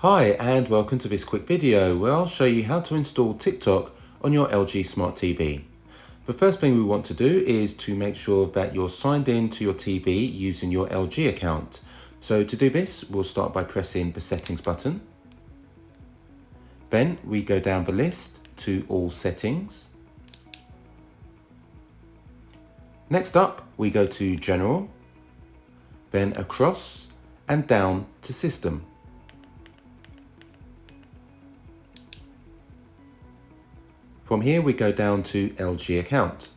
Hi and welcome to this quick video where I'll show you how to install TikTok on your LG Smart TV. The first thing we want to do is to make sure that you're signed in to your TV using your LG account. So to do this, we'll start by pressing the settings button. Then we go down the list to all settings. Next up, we go to general, then across and down to system. From here we go down to LG account.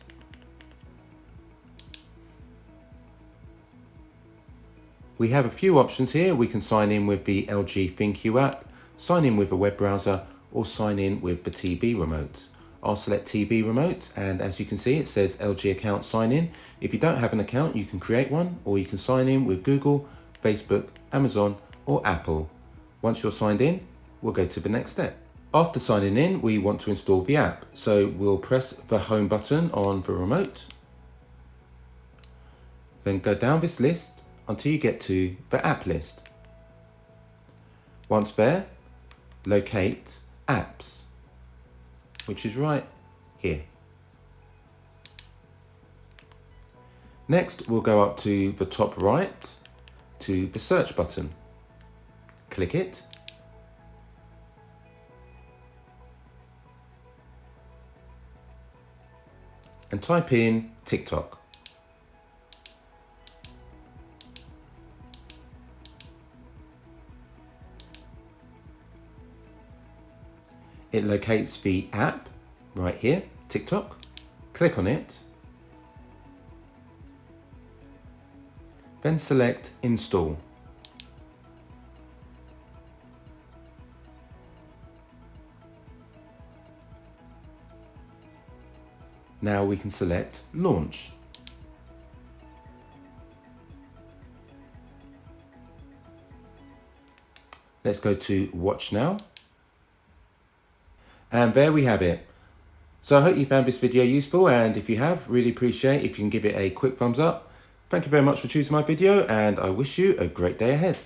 We have a few options here. We can sign in with the LG ThinQ app, sign in with a web browser, or sign in with the TV remote. I'll select TV remote, and as you can see it says LG account sign in. If you don't have an account, you can create one, or you can sign in with Google, Facebook, Amazon, or Apple. Once you're signed in, we'll go to the next step. After signing in, we want to install the app. So we'll press the home button on the remote. Then go down this list until you get to the app list. Once there, locate apps, which is right here. Next, we'll go up to the top right to the search button. Click it. And type in TikTok. It locates the app right here, TikTok. Click on it. Then select install. Now we can select launch. Let's go to watch now. And there we have it. So I hope you found this video useful, and if you have, really appreciate if you can give it a quick thumbs up. Thank you very much for choosing my video, and I wish you a great day ahead.